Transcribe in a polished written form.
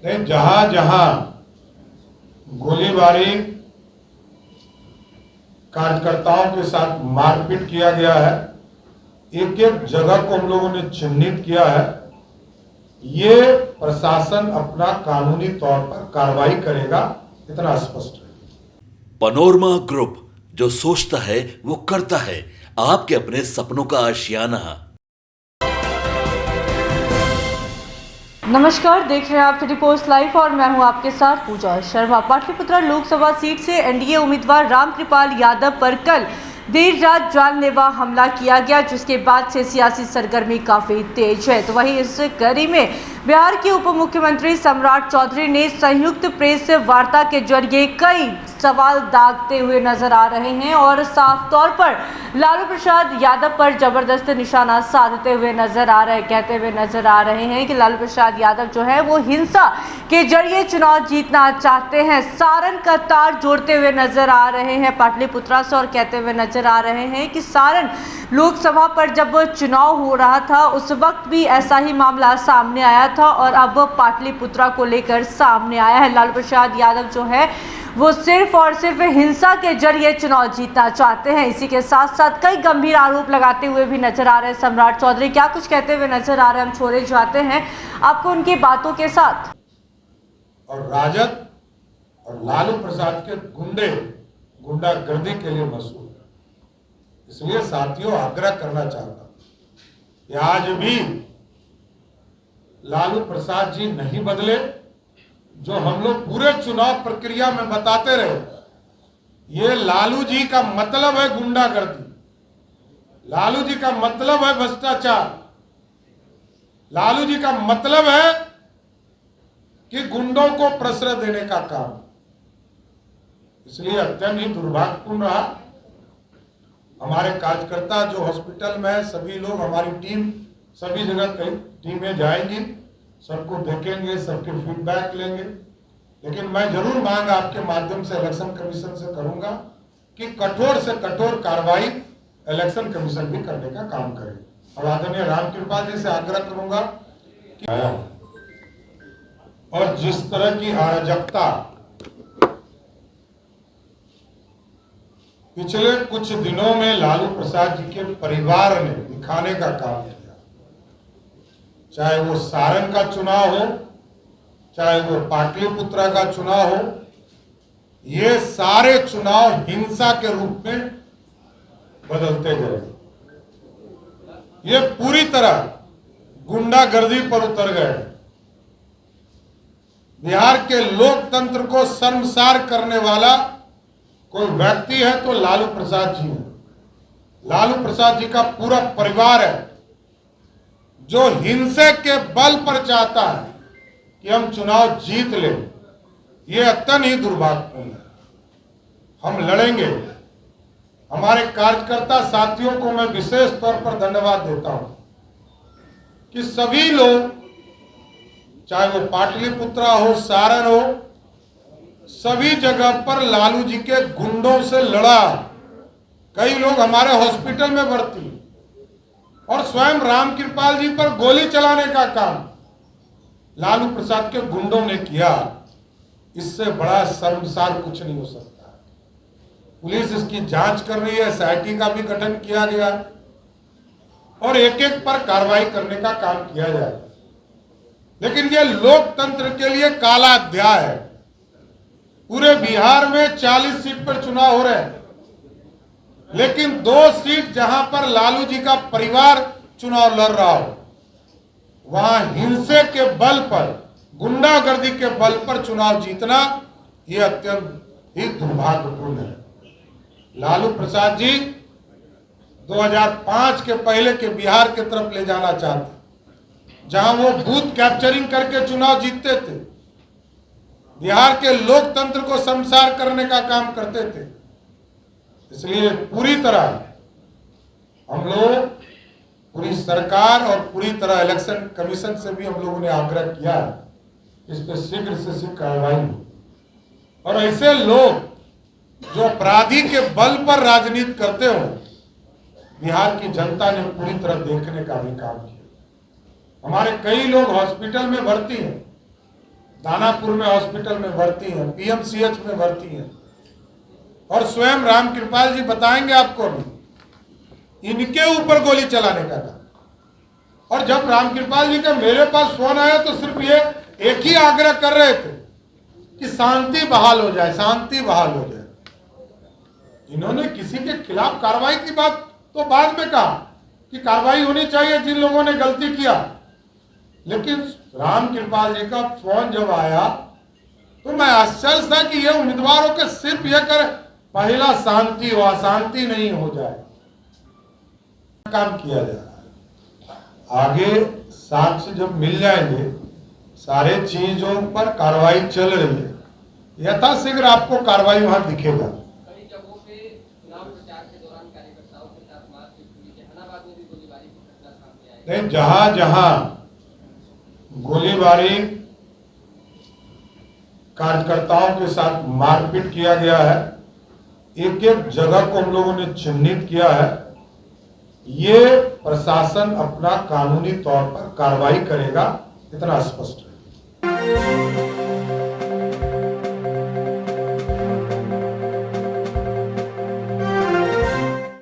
नहीं, जहां जहां गोलीबारी, कार्यकर्ताओं के साथ मारपीट किया गया है, एक एक जगह को हम लोगों ने चिन्हित किया है। ये प्रशासन अपना कानूनी तौर पर कार्रवाई करेगा, इतना स्पष्ट है। पनोरमा ग्रुप, जो सोचता है वो करता है। आपके अपने सपनों का आशियाना। नमस्कार, देख रहे हैं आप सिटी पोस्ट लाइव और मैं हूं आपके साथ पूजा शर्मा। पाटलिपुत्रा लोकसभा सीट से एनडीए उम्मीदवार रामकृपाल यादव पर कल देर रात जानलेवा हमला किया गया, जिसके बाद से सियासी सरगर्मी काफी तेज है। तो वहीं इस कड़ी में बिहार के उप मुख्यमंत्री सम्राट चौधरी ने संयुक्त प्रेस वार्ता के जरिए कई सवाल दागते हुए नजर आ रहे हैं और साफ तौर पर लालू प्रसाद यादव पर जबरदस्त निशाना साधते हुए नजर आ रहे, कहते हुए नजर आ रहे हैं कि लालू प्रसाद यादव जो है वो हिंसा के जरिए चुनाव जीतना चाहते हैं। सारन का तार जोड़ते हुए नजर आ रहे हैं पाटलिपुत्रा से और कहते हुए नजर आ रहे हैं कि सारण लोकसभा पर जब चुनाव हो रहा था उस वक्त भी ऐसा ही मामला सामने आया था और अब पाटलिपुत्रा को लेकर सामने आया है। लालू प्रसाद यादव जो है वो सिर्फ और सिर्फ हिंसा के जरिए चुनाव जीतना चाहते हैं। इसी के साथ साथ कई गंभीर आरोप लगाते हुए भी नजर आ रहे हैं सम्राट चौधरी। क्या कुछ कहते हुए नजर आ रहे हैं, हम छोड़े जाते हैं आपको उनकी बातों के साथ। और राजद और लालू प्रसाद के गुंडागर्दी के लिए मशहूर है। इसलिए साथियों, आग्रह करना चाहता हूं कि आज भी लालू प्रसाद जी नहीं बदले। जो हम लोग पूरे चुनाव प्रक्रिया में बताते रहे, ये लालू जी का मतलब है गुंडागर्दी, लालू जी का मतलब है भ्रष्टाचार, लालू जी का मतलब है कि गुंडों को प्रश्रय देने का काम। इसलिए अत्यंत ही दुर्भाग्यपूर्ण रहा। हमारे कार्यकर्ता जो हॉस्पिटल में है, सभी लोग, हमारी टीम सभी जगह कई टीमें जाएंगी, सबको देखेंगे, सबके फीडबैक लेंगे। लेकिन मैं जरूर मांग आपके माध्यम से इलेक्शन कमीशन से करूंगा कि कठोर से कठोर कार्रवाई इलेक्शन कमीशन भी करने का काम करे। और आदरणीय रामकृपाल जी से आग्रह करूंगा कि और जिस तरह की अराजकता पिछले कुछ दिनों में लालू प्रसाद जी के परिवार ने दिखाने का काम किया, चाहे वो सारण का चुनाव हो, चाहे वो पाटलिपुत्रा का चुनाव हो, ये सारे चुनाव हिंसा के रूप में बदलते गए। ये पूरी तरह गुंडागर्दी पर उतर गए। बिहार के लोकतंत्र को शर्मसार करने वाला कोई व्यक्ति है तो लालू प्रसाद जी है। लालू प्रसाद जी का पूरा परिवार है जो हिंसा के बल पर चाहता है कि हम चुनाव जीत लें। ये अत्यंत ही दुर्भाग्यपूर्ण है। हम लड़ेंगे। हमारे कार्यकर्ता साथियों को मैं विशेष तौर पर धन्यवाद देता हूं कि सभी लोग, चाहे वो पाटलिपुत्रा हो, सारण हो, सभी जगह पर लालू जी के गुंडों से लड़ा। कई लोग हमारे हॉस्पिटल में भर्ती और स्वयं रामकृपाल जी पर गोली चलाने का काम लालू प्रसाद के गुंडों ने किया। इससे बड़ा शर्मसार कुछ नहीं हो सकता। पुलिस इसकी जांच कर रही है, एसआईटी का भी गठन किया गया और एक एक पर कार्रवाई करने का काम किया जाए। लेकिन यह लोकतंत्र के लिए काला अध्याय है। पूरे बिहार में 40 सीट पर चुनाव हो रहे हैं, लेकिन 2 सीट जहां पर लालू जी का परिवार चुनाव लड़ रहा हो, वहां हिंसे के बल पर, गुंडागर्दी के बल पर चुनाव जीतना, यह अत्यंत ही दुर्भाग्यपूर्ण है। लालू प्रसाद जी 2005 के पहले के बिहार की तरफ ले जाना चाहते, जहां वो बूथ कैप्चरिंग करके चुनाव जीतते थे, बिहार के लोकतंत्र को शर्मसार करने का काम करते थे। इसलिए पूरी तरह हम लोग, पूरी सरकार और पूरी तरह इलेक्शन कमीशन से भी हम लोगों ने आग्रह किया है इस पर शीघ्र से शीघ्र कार्रवाई हो और ऐसे लोग जो अपराधी के बल पर राजनीति करते हो, बिहार की जनता ने पूरी तरह देखने का भी काम किया। हमारे कई लोग हॉस्पिटल में भर्ती हैं दानापुर में हॉस्पिटल में भर्ती हैं, पीएमसीएच में भर्ती हैं, और स्वयं रामकृपाल जी बताएंगे आपको भी इनके ऊपर गोली चलाने का था। और जब रामकृपाल जी का मेरे पास फोन आया तो सिर्फ ये एक ही आग्रह कर रहे थे कि शांति बहाल हो जाए, शांति बहाल हो जाए। इन्होंने किसी के खिलाफ कार्रवाई की बात तो बाद में कहा कि कार्रवाई होनी चाहिए जिन लोगों ने गलती किया, लेकिन रामकृपाल जी का फोन जब आया तो मैं आश्चर्य था कि ये उम्मीदवारों के सिर्फ ये कर पहला शांति हो, अशांति नहीं हो जाए, काम किया जा रहा है। आगे साक्ष्य जब मिल जाएंगे, सारे चीजों पर कार्रवाई चल रही है, यथाशीघ्र आपको कार्रवाई वहां दिखेगा। कई जगहों पे चुनाव प्रचार के दौरान कार्यकर्ताओं के साथ मारपीट हुई, जहानाबाद में भी गोलीबारी की घटना सामने आई। नहीं, जहां जहां गोलीबारी कार्यकर्ताओं के साथ मारपीट किया गया है, एक एक जगह को हम लोगों ने चिन्हित किया है। ये प्रशासन अपना कानूनी तौर पर कार्रवाई करेगा, इतना स्पष्ट है।